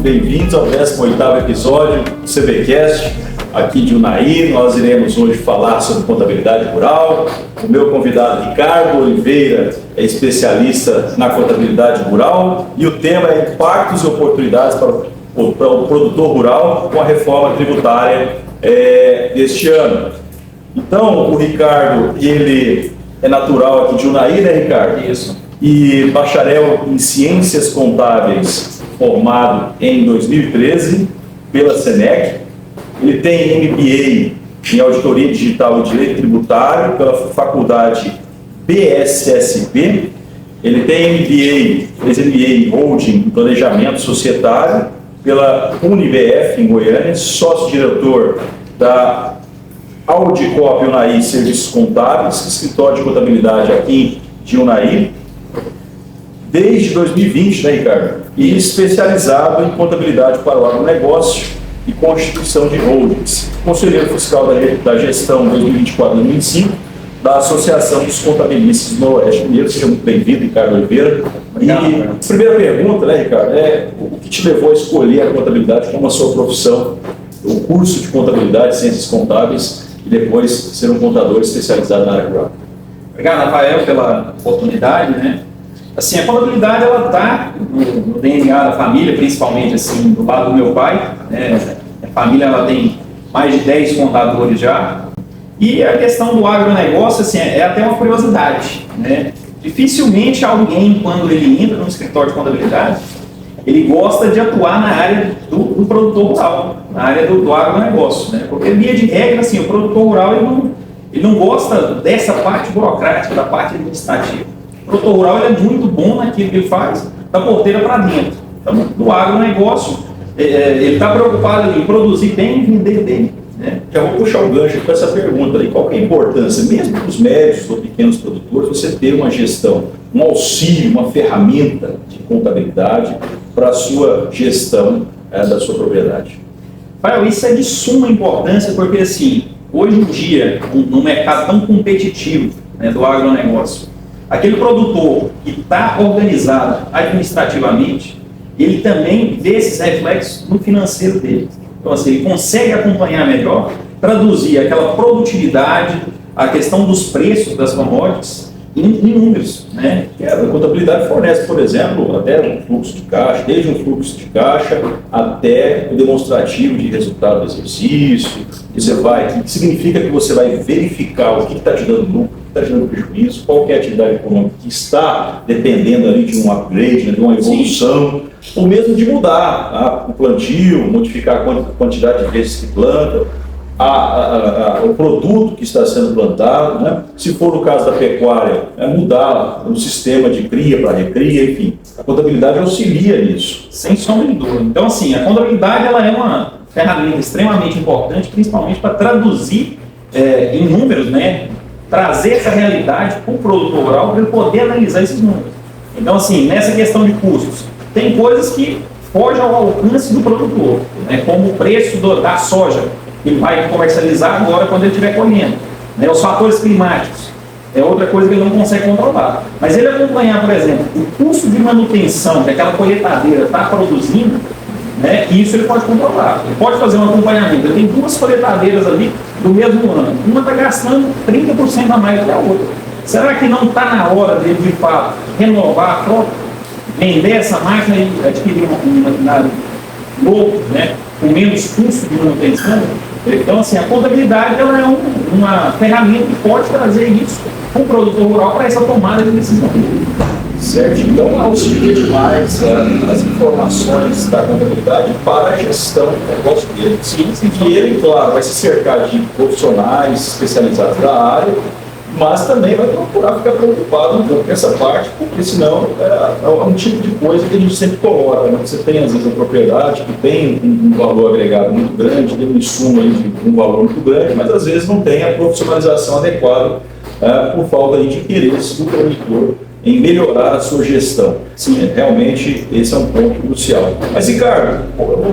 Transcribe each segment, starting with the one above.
bem-vindos ao 18º episódio do CBcast, aqui de Unai. Nós iremos hoje falar sobre contabilidade rural. O meu convidado, Ricardo Oliveira, é especialista na contabilidade rural e o tema é impactos e oportunidades para o produtor rural com a reforma tributária deste ano. Então, o Ricardo, ele é natural aqui de Unai, né, Ricardo? Isso. E bacharel em Ciências Contábeis, formado em 2013 pela SENEC. Ele tem MBA em Auditoria Digital e Direito Tributário pela Faculdade BSSP. Ele tem fez MBA em Holding e Planejamento Societário pela UniBF em Goiânia, sócio-diretor da Audicop Unai Serviços Contábeis, escritório de contabilidade aqui de Unai, desde 2020, né, Ricardo? E especializado em contabilidade para o agronegócio e constituição de holdings. Conselheiro fiscal da gestão 2024-2025 da Associação dos Contabilistas do Noroeste Mineiro. Seja muito bem-vindo, Ricardo Oliveira. Obrigado, e a primeira pergunta, né, Ricardo, o que te levou a escolher a contabilidade como a sua profissão, o curso de contabilidade e ciências contábeis, e depois ser um contador especializado na área rural? Obrigado, Rafael, pela oportunidade, né? Assim, a contabilidade, ela está no DNA da família, principalmente, assim, do lado do meu pai, né? A família, ela tem mais de 10 contadores já. E a questão do agronegócio, assim, é até uma curiosidade, né? Dificilmente alguém, quando ele entra no escritório de contabilidade, ele gosta de atuar na área do produtor rural, na área do agronegócio, né? Porque, via de regra, assim, o produtor rural, ele não gosta dessa parte burocrática, da parte administrativa. O produtor rural, ele é muito bom naquilo que ele faz, da porteira para dentro. Então, do agronegócio, ele está preocupado em produzir bem e vender bem, né? Já vou puxar o gancho com essa pergunta aí. Qual que é a importância, mesmo para os médios ou pequenos produtores, você ter uma gestão, um auxílio, uma ferramenta de contabilidade para a sua gestão da sua propriedade? Rafael, isso é de suma importância, porque assim, hoje em dia, num mercado tão competitivo, né, do agronegócio, aquele produtor que está organizado administrativamente, ele também vê esses reflexos no financeiro dele. Então, assim, ele consegue acompanhar melhor, traduzir aquela produtividade, a questão dos preços das commodities em números, né? A contabilidade fornece, por exemplo, até um fluxo de caixa, desde um fluxo de caixa até o demonstrativo de resultado do exercício, que significa que você vai verificar o que está te dando lucro, o que está te dando prejuízo, qual é a atividade econômica que está dependendo ali de um upgrade, né, de uma evolução, ou mesmo de mudar o plantio, modificar a quantidade de vezes que planta, o produto que está sendo plantado, né? Se for no caso da pecuária, mudar o sistema de cria para recria, enfim. A contabilidade auxilia nisso. Sem sombra de dúvida. Então, assim, a contabilidade, ela é uma ferramenta extremamente importante, principalmente para traduzir em números, né? Trazer essa realidade para o produtor rural para ele poder analisar esses números. Então, assim, nessa questão de custos, tem coisas que fogem ao alcance do produtor, né? Como o preço da soja, que ele vai comercializar agora quando ele estiver colhendo, né? Os fatores climáticos é outra coisa que ele não consegue controlar. Mas ele acompanhar, por exemplo, o custo de manutenção que aquela colheitadeira está produzindo, né? Isso ele pode controlar. Ele pode fazer um acompanhamento. Ele tem duas colheitadeiras ali do mesmo ano. Uma está gastando 30% a mais que a outra. Será que não está na hora dele, de fato, renovar a frota, vender essa máquina e adquirir uma maquinário novo, né? Com menos custo de manutenção? Então, assim, a contabilidade, ela é uma ferramenta que pode trazer isso para o produtor rural para essa tomada de decisão. Certo, então auxilia demais as informações da contabilidade para a gestão do negócio dele. Sim. E ele, claro, vai se cercar de profissionais especializados da área, mas também vai procurar ficar preocupado um pouco com essa parte, porque senão é um tipo de coisa que a gente sempre coloca, né? Você tem, às vezes, a propriedade que tem um valor agregado muito grande, tem um insumo aí de um valor muito grande, mas às vezes não tem a profissionalização adequada por falta de interesse do produtor em melhorar a sua gestão. Sim, realmente esse é um ponto crucial. Mas, Ricardo,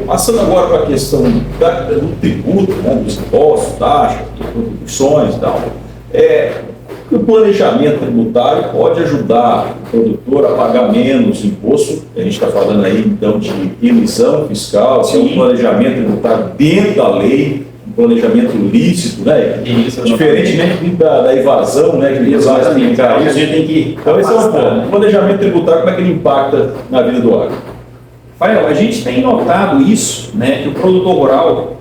passando agora para a questão do tributo, né, dos impostos, taxas, contribuições e tal, O planejamento tributário pode ajudar o produtor a pagar menos imposto. A gente está falando aí, então, de ilusão fiscal, se é um planejamento tributário dentro da lei, um planejamento lícito, né? Isso, diferentemente da evasão, né? Que exatamente. A gente tem que então, esse é um ponto. O planejamento tributário, como é que ele impacta na vida do agro? Rafael, a gente tem notado isso, né? Que o produtor rural,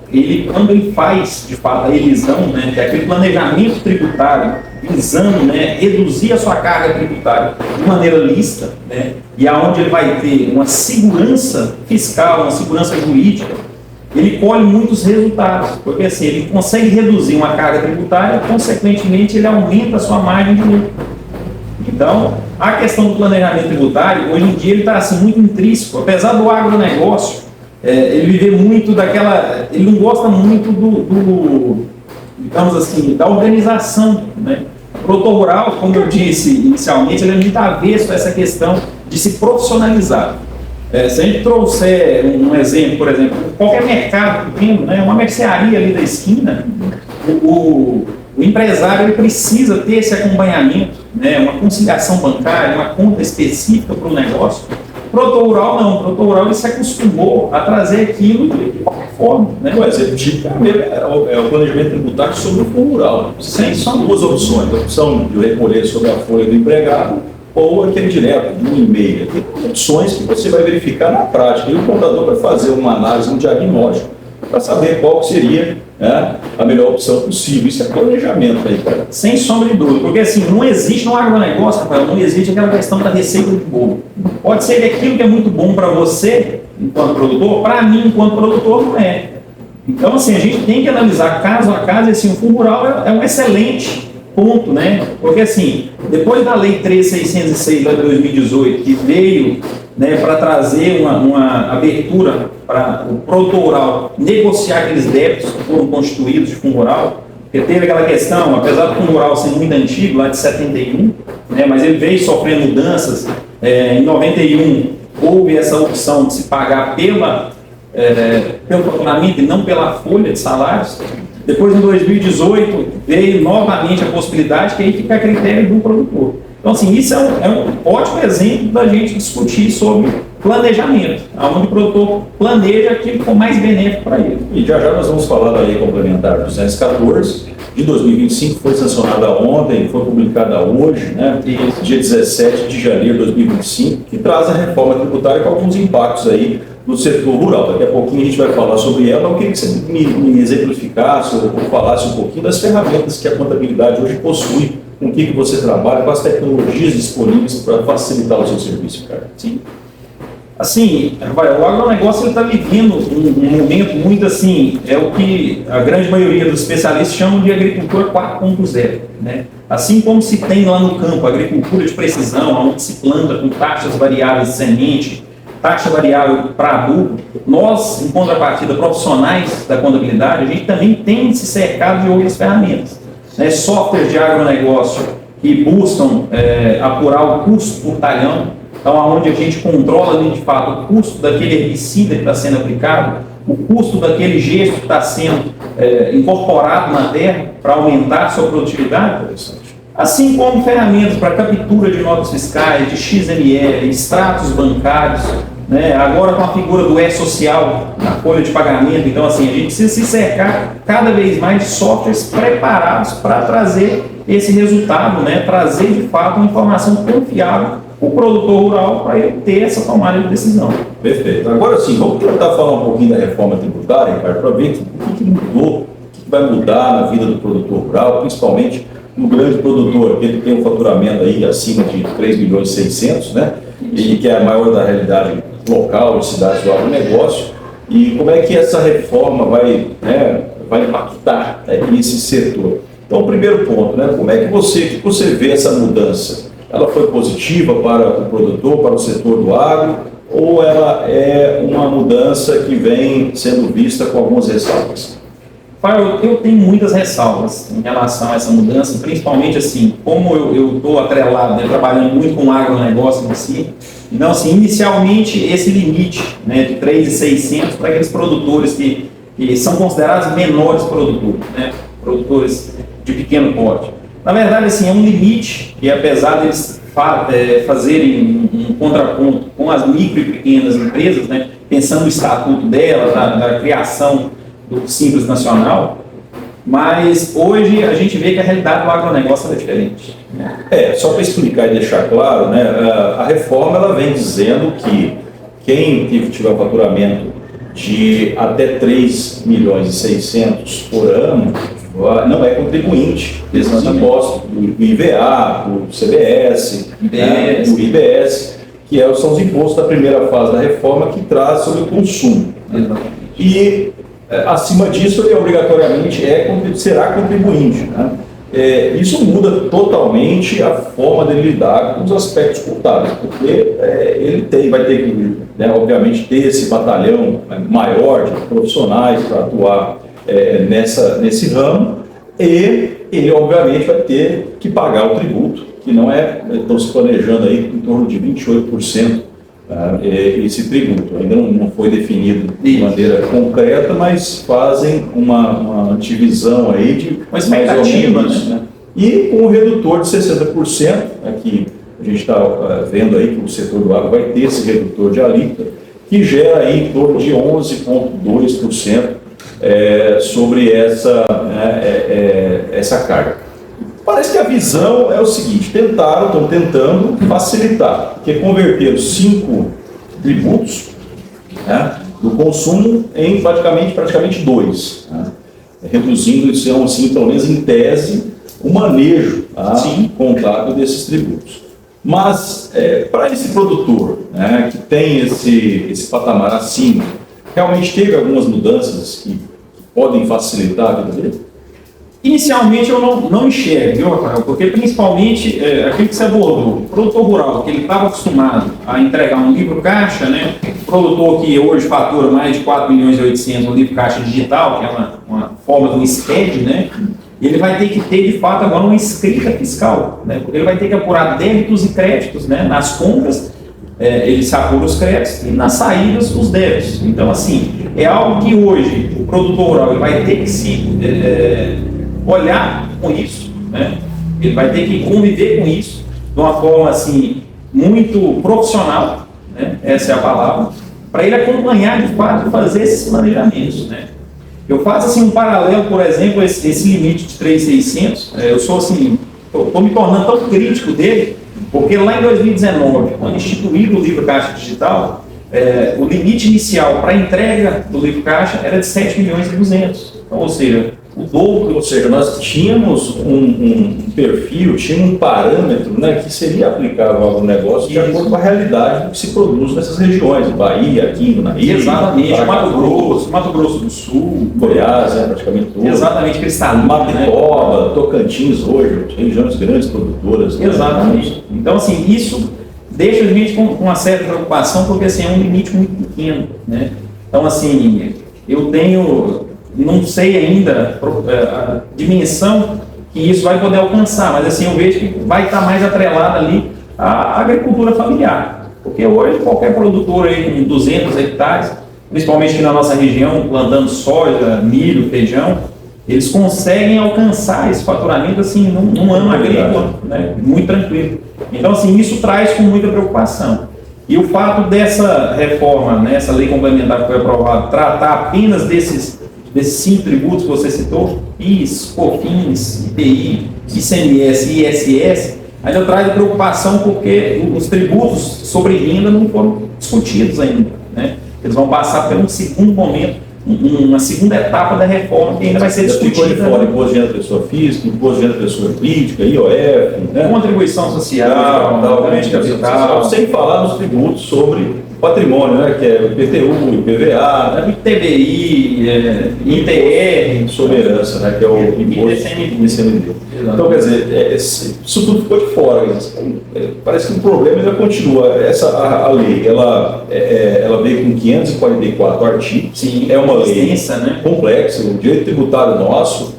quando ele faz, de fato, a elisão, né? Que é aquele planejamento tributário, visando, né, reduzir a sua carga tributária de maneira lícita, né, e aonde ele vai ter uma segurança fiscal, uma segurança jurídica, ele colhe muitos resultados, porque assim, ele consegue reduzir uma carga tributária, consequentemente ele aumenta a sua margem de lucro. Então, a questão do planejamento tributário, hoje em dia ele está assim, muito intrínseco, apesar do agronegócio, ele vive muito daquela, ele não gosta muito digamos assim, da organização, né? O produtor rural, como eu disse inicialmente, ele é muito avesso a essa questão de se profissionalizar. Se a gente trouxer um exemplo, por exemplo, qualquer mercado pequeno, né, uma mercearia ali da esquina, o empresário ele precisa ter esse acompanhamento, né, uma conciliação bancária, uma conta específica para o negócio. O produtor rural não, o produtor rural ele se acostumou a trazer aquilo de qualquer forma. Né? O exemplo típico é o planejamento tributário sobre o fundo rural. São duas opções: a opção de recolher sobre a folha do empregado ou aquele direto, de 1,5. Tem opções que você vai verificar na prática e o contador vai fazer uma análise, um diagnóstico para saber qual seria, né, a melhor opção possível. Isso é planejamento aí, cara. Sem sombra de dúvida, porque assim, não existe no agronegócio, Rafael, não existe aquela questão da receita de bolo. Pode ser que aquilo que é muito bom para você, enquanto produtor, para mim, enquanto produtor, não é. Então, assim, a gente tem que analisar caso a caso, e assim, o fundo rural é um excelente ponto, né? Porque assim, depois da Lei 13606 de 2018, que veio, né, para trazer uma abertura para o produtor rural negociar aqueles débitos que foram constituídos de fundo rural, porque teve aquela questão, apesar do fundo rural ser muito antigo, lá de 71, né, mas ele veio sofrendo mudanças. Em 91 houve essa opção de se pagar pelo faturamento e não pela folha de salários. Depois, em 2018, veio novamente a possibilidade que aí fica a critério do produtor. Então, assim, isso é um ótimo exemplo da gente discutir sobre planejamento, onde o produtor planeja aquilo que for mais benéfico para ele. E já nós vamos falar da Lei Complementar 214, de 2025, foi sancionada ontem, foi publicada hoje, né, dia 17 de janeiro de 2025, que traz a reforma tributária com alguns impactos aí no setor rural. Daqui a pouquinho a gente vai falar sobre ela. Eu queria que você me exemplificasse ou falasse um pouquinho das ferramentas que a contabilidade hoje possui, com o que você trabalha, com as tecnologias disponíveis para facilitar o seu serviço, cara. Sim. Assim, o agronegócio está vivendo um momento muito assim, é o que a grande maioria dos especialistas chamam de agricultura 4.0, né? Assim como se tem lá no campo a agricultura de precisão, onde se planta com taxas variáveis de semente, taxa variável para adubo, nós, em contrapartida, profissionais da contabilidade, a gente também tem se cercado de outras ferramentas, né? Softwares de agronegócio que buscam apurar o custo por talhão. Então, onde a gente controla ali, de fato, o custo daquele herbicida que está sendo aplicado, o custo daquele gesto que está sendo incorporado na terra para aumentar a sua produtividade, assim como ferramentas para captura de notas fiscais, de XML, extratos bancários, né? Agora com a figura do E-Social na folha de pagamento. Então, assim, a gente precisa se cercar cada vez mais de softwares preparados para trazer esse resultado, né? Trazer, de fato, uma informação confiável o produtor rural para ele ter essa tomada de decisão. Perfeito. Agora sim, vamos tentar falar um pouquinho da reforma tributária, Ricardo, para ver o que mudou, o que vai mudar na vida do produtor rural, principalmente no grande produtor, que tem um faturamento aí acima de 3 milhões e 600, né? E que é a maior da realidade local, de cidades do agronegócio. E como é que essa reforma vai impactar, né, esse setor? Então, o primeiro ponto, né? Como é que você vê essa mudança? Ela foi positiva para o produtor, para o setor do agro, ou ela é uma mudança que vem sendo vista com algumas ressalvas? Eu tenho muitas ressalvas em relação a essa mudança, principalmente assim, como eu estou atrelado, né, trabalhando muito com o agronegócio em si. Então, assim, inicialmente esse limite, né, de 3.600 para aqueles produtores que são considerados menores produtores, né, produtores de pequeno porte. Na verdade, assim, é um limite, e apesar deles fazerem um contraponto com as micro e pequenas empresas, né, pensando no estatuto delas, da criação do Simples Nacional, mas hoje a gente vê que a realidade do agronegócio é diferente. Só para explicar e deixar claro, né, a reforma ela vem dizendo que quem tiver faturamento de até 3 milhões e 600 por ano não é contribuinte desses impostos, do IVA, do CBS, do IBS, que são os impostos da primeira fase da reforma que traz sobre o consumo. E acima disso, ele obrigatoriamente será contribuinte. Né? Isso muda totalmente a forma dele lidar com os aspectos contábeis, porque ele vai ter que, né, obviamente, ter esse batalhão maior de profissionais para atuar nesse ramo, e ele, obviamente, vai ter que pagar o tributo, que não estão se planejando aí em torno de 28%. Esse tributo ainda não foi definido de maneira concreta, mas fazem uma antivisão aí de mais ou menos, né? E com o redutor de 60%, aqui a gente está vendo aí que o setor do agro vai ter esse redutor de alíquota, que gera aí em torno de 11,2% sobre essa carga. Parece que a visão é o seguinte: estão tentando facilitar, porque converteram 5 tributos, né, do consumo em praticamente 2, né, reduzindo, assim, pelo menos em tese, o manejo contábil desses tributos. Mas, para esse produtor, né, que tem esse patamar acima, realmente teve algumas mudanças que podem facilitar a vida dele? Inicialmente eu não enxergo, viu, Rafael? Porque principalmente aquilo que você abordou, o produtor rural, que ele estava acostumado a entregar um livro caixa, né? O produtor que hoje fatura mais de 4 milhões e 800 no livro caixa digital, que é uma forma de um SPED, né? Ele vai ter que ter, de fato, agora uma escrita fiscal, né? Porque ele vai ter que apurar débitos e créditos, né? Nas compras, ele se apura os créditos, e nas saídas, os débitos. Então, assim, é algo que hoje o produtor rural ele vai ter que se olhar com isso, né? Ele vai ter que conviver com isso de uma forma assim muito profissional, né? Essa é a palavra, para ele acompanhar de fato, fazer esses planejamentos, né? Eu faço assim um paralelo, por exemplo, esse limite de 3.600. Eu sou assim, estou me tornando tão crítico dele, porque lá em 2019, quando instituído o livro caixa digital, o limite inicial para entrega do livro caixa era de 7 milhões e 200. Então, ou seja, o dobro. Ou seja, nós tínhamos um perfil, tínhamos um parâmetro, né, que seria aplicável ao negócio de acordo com a realidade do que se produz nessas regiões, Bahia, aqui na ilha. Exatamente, Mato Grosso do Sul, Goiás, praticamente tudo. Exatamente, Cristalina, Mapitova, Tocantins hoje, regiões grandes produtoras. Exatamente. Né? Então, assim, isso deixa a gente com uma certa preocupação, porque assim, é um limite muito pequeno, né? Então, assim, não sei ainda a dimensão que isso vai poder alcançar, mas assim, eu vejo que vai estar mais atrelada ali à agricultura familiar, porque hoje qualquer produtor aí com 200 hectares, principalmente aqui na nossa região, plantando soja, milho, feijão, eles conseguem alcançar esse faturamento assim num ano agrícola, né, muito tranquilo. Então, assim, isso traz com muita preocupação. E o fato dessa reforma, né, essa lei complementar que foi aprovada, tratar apenas desses 5 tributos que você citou, PIS, COFINS, IPI, ICMS e ISS, ainda traz preocupação porque os tributos sobre renda não foram discutidos ainda, né? Eles vão passar por um segundo momento, uma segunda etapa da reforma que ainda vai ser discutida. Ficou de fora imposto de renda da pessoa física, imposto de renda da pessoa jurídica, IOF, né? Contribuição social, capital, sem falar nos tributos sobre patrimônio, né, que é o IPTU, IPVA, né, ITBI, ITR, sobre herança, né, que é o imposto ICMD. Então, quer dizer, isso tudo ficou de fora. Parece que o problema ainda continua. A lei, ela veio com 544 artigos. Sim, é uma lei extensa, né? complexa. O direito tributário nosso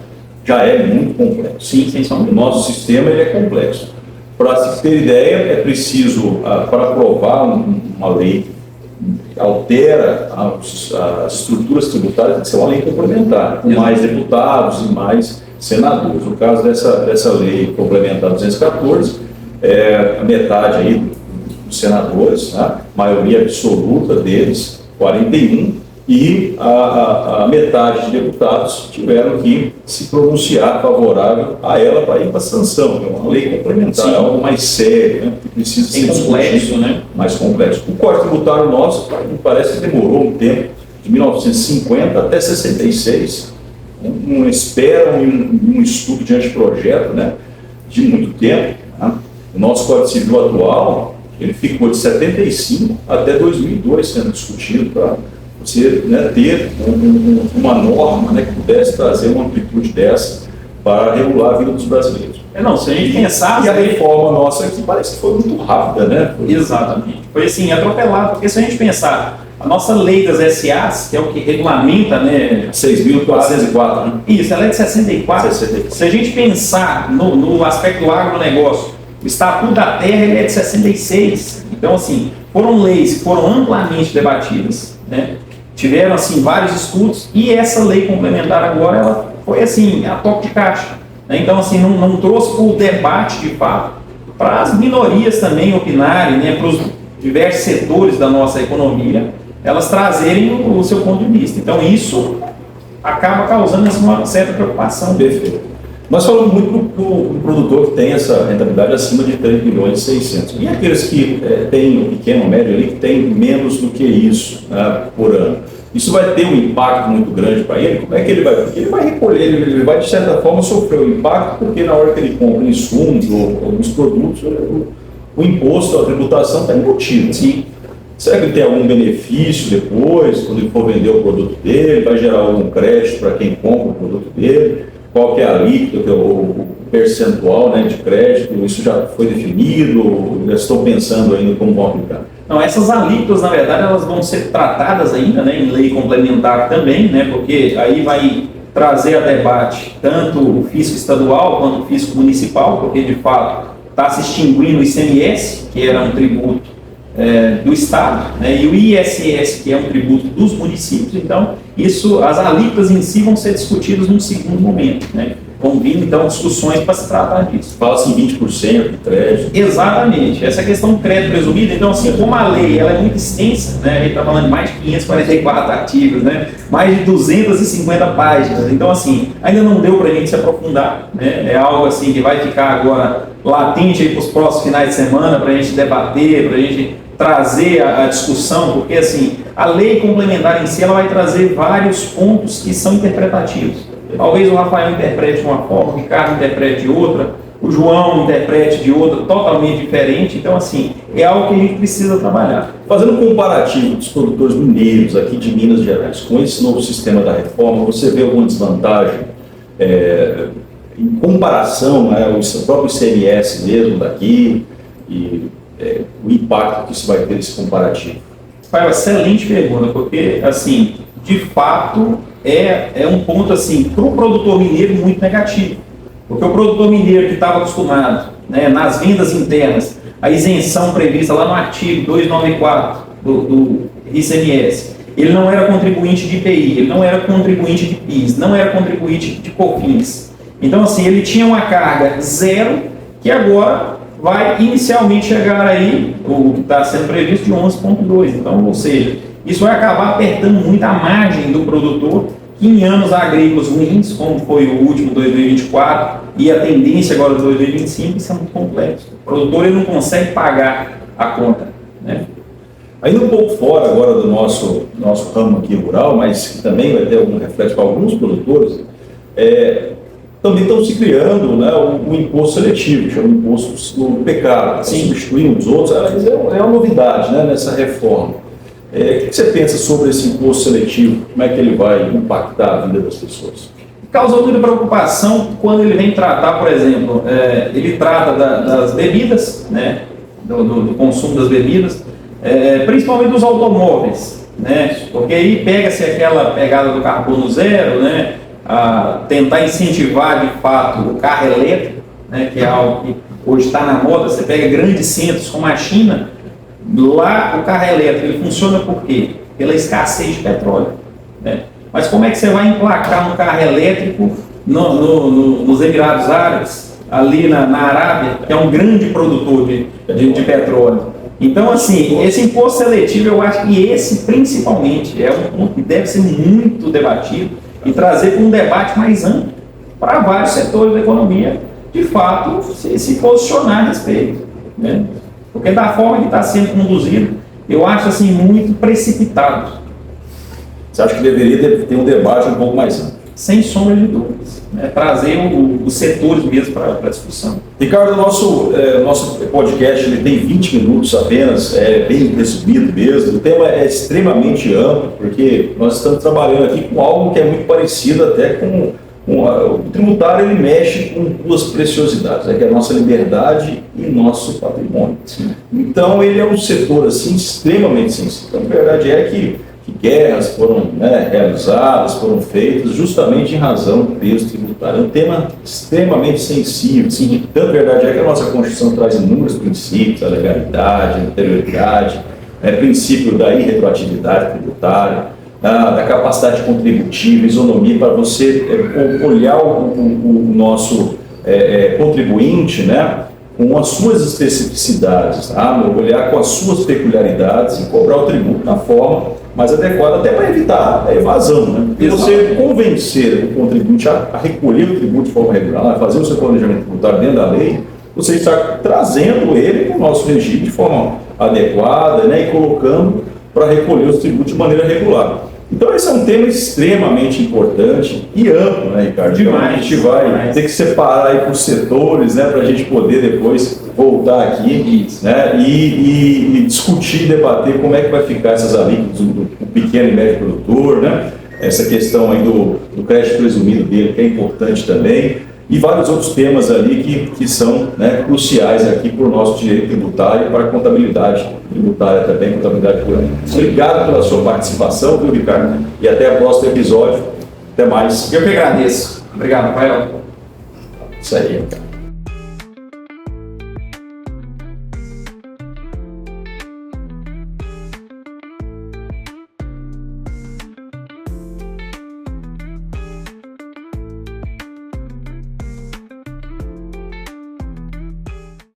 já é muito complexo. Sim, sem sombra. O nosso sistema ele é complexo. Para se ter ideia, é preciso, para aprovar uma lei que altera as estruturas tributárias, tem que ser uma lei complementar, com mais deputados e mais senadores. No caso dessa lei complementar 214, a metade aí dos senadores, né? Maioria absoluta deles, 41, e a metade de deputados tiveram que se pronunciar favorável a ela para ir para a sanção. É uma lei complementar, é algo mais sério, né? Que precisa ser complexo, né? Mais complexo. O Código Tributário nosso, me parece que demorou um tempo, de 1950 até 66, uma espera, um estudo de anteprojeto, né? De muito tempo. Né? O nosso Código Civil atual, ele ficou de 75 até 2002 sendo discutido para você, né, ter uma norma, né, que pudesse trazer uma amplitude dessa para regular a vida dos brasileiros. Se a gente pensar... E a reforma nossa aqui parece que foi muito rápida, né? Exatamente. Foi assim, atropelado, porque se a gente pensar, a nossa lei das SAs, que é o que regulamenta, né? 6.404, né? Isso, ela é de 64. Se a gente pensar no aspecto do agronegócio, o Estatuto da Terra ele é de 66. Então, assim, foram leis que foram amplamente debatidas, né? Tiveram, assim, vários estudos, e essa lei complementar agora, ela foi, assim, a toque de caixa, né? Então, assim, não trouxe para o debate, de fato, para as minorias também opinarem, né? Para os diversos setores da nossa economia, elas trazerem o seu ponto de vista. Então, isso acaba causando, assim, uma certa preocupação. Perfeito. Nós falamos muito do produtor que tem essa rentabilidade acima de 3 milhões e 600. E aqueles que têm um pequeno, médio ali, que tem menos do que isso, né, por ano. Isso vai ter um impacto muito grande para ele? Como é que ele vai? Porque ele vai recolher, ele vai de certa forma sofrer o impacto, porque na hora que ele compra insumos ou alguns produtos, o imposto, a tributação está embutida. Sim. Será que ele tem algum benefício depois, quando ele for vender o produto dele? Vai gerar algum crédito para quem compra o produto dele? Qual que é a alíquota, o percentual, né, de crédito? Isso já foi definido? Já estão pensando ainda como vão aplicar? Não, essas alíquotas, na verdade, elas vão ser tratadas ainda, né, em lei complementar também, né, porque aí vai trazer a debate tanto o fisco estadual quanto o fisco municipal, porque de fato está se extinguindo o ICMS, que era um tributo do Estado, né, e o ISS, que é um tributo dos municípios. Então, as alíquotas em si vão ser discutidas num segundo momento, né? Vão vir, então, discussões para se tratar disso. Fala-se em 20% de crédito. Exatamente. Essa questão do crédito presumido, então, assim, como a lei ela é muito extensa, né? A gente está falando de mais de 544 artigos, né? Mais de 250 páginas. Então, assim, ainda não deu para a gente se aprofundar, né? É algo, assim, que vai ficar agora latente aí para os próximos finais de semana, para a gente debater, para a gente trazer a discussão, porque, assim, a lei complementar em si, ela vai trazer vários pontos que são interpretativos. Talvez o Rafael interprete de uma forma, o Ricardo interprete de outra, o João interprete de outra, totalmente diferente. Então, assim, é algo que a gente precisa trabalhar. Fazendo um comparativo dos produtores mineiros aqui de Minas Gerais com esse novo sistema da reforma, você vê alguma desvantagem em comparação, né, o próprio ICMS mesmo daqui e o impacto que isso vai ter nesse comparativo? Rafael, excelente pergunta, porque, assim, de fato, é um ponto, assim, para o produtor mineiro muito negativo. Porque o produtor mineiro que estava acostumado, né, nas vendas internas, a isenção prevista lá no artigo 294 do ICMS, ele não era contribuinte de IPI, ele não era contribuinte de PIS, não era contribuinte de COFINS. Então, assim, ele tinha uma carga zero, que agora vai inicialmente chegar aí, o que está sendo previsto, de 11,2. Então, ou seja, isso vai acabar apertando muito a margem do produtor, que em anos agrícolas ruins, como foi o último 2024 e a tendência agora de 2025, isso é muito complexo. O produtor ele não consegue pagar a conta, né? Ainda um pouco fora agora do nosso ramo aqui rural, mas que também vai ter algum reflexo para alguns produtores, também estão se criando, né, o imposto seletivo, que chama imposto do pecado, substituindo os outros. É uma novidade, né, nessa reforma. O que você pensa sobre esse imposto seletivo? Como é que ele vai impactar a vida das pessoas? Causou muita preocupação quando ele vem tratar, por exemplo, ele trata das bebidas, né, do consumo das bebidas, principalmente dos automóveis, né, porque aí pega-se aquela pegada do carbono zero, né, a tentar incentivar de fato o carro elétrico, né, que é algo que hoje está na moda. Você pega grandes centros como a China, lá o carro elétrico ele funciona por quê? Pela escassez de petróleo, né? Mas como é que você vai emplacar um carro elétrico nos Emirados Árabes, ali na Arábia, que é um grande produtor de petróleo. Então, assim, esse imposto seletivo, eu acho que esse, principalmente, é um ponto que deve ser muito debatido e trazer para um debate mais amplo para vários setores da economia, de fato, se posicionar a respeito, né? Porque da forma que está sendo conduzido, eu acho, assim, muito precipitado. Você acha que deveria ter um debate um pouco mais amplo? Sem sombra de dúvidas, né? Trazer os setores mesmo para a discussão. Ricardo, nosso podcast ele tem 20 minutos apenas, bem resumido mesmo. O tema é extremamente amplo, porque nós estamos trabalhando aqui com algo que é muito parecido até com o tributário. Ele mexe com duas preciosidades, que é a nossa liberdade e nosso patrimônio. Sim. Então, ele é um setor assim, extremamente sensível. A verdade é que guerras foram realizadas, foram feitas justamente em razão do peso tributário. É um tema extremamente sensível. Sim. Então, a verdade é que a nossa Constituição traz inúmeros princípios, a legalidade, a anterioridade, princípio da irretroatividade tributária, da capacidade contributiva, isonomia, para você olhar o nosso contribuinte, né, com as suas especificidades, olhar com as suas peculiaridades e cobrar o tributo na forma mais adequada, até para evitar a evasão, né? E você convencer o contribuinte a recolher o tributo de forma regular, a fazer o seu planejamento tributário dentro da lei, você está trazendo ele para o nosso regime de forma adequada, né, e colocando para recolher os tributos de maneira regular. Então esse é um tema extremamente importante e amplo, né, Ricardo? Demais. A gente vai ter que separar aí por setores, né, para a gente poder depois voltar aqui, né, e discutir, debater como é que vai ficar essas alíquotas do pequeno e médio produtor, né? Essa questão aí do crédito presumido dele, que é importante também, e vários outros temas ali que são, né, cruciais aqui para o nosso direito tributário e para a contabilidade tributária também, contabilidade pura. Obrigado pela sua participação, viu, Ricardo? E até o próximo episódio. Até mais. Eu que agradeço. Obrigado, Rafael. Isso aí, cara.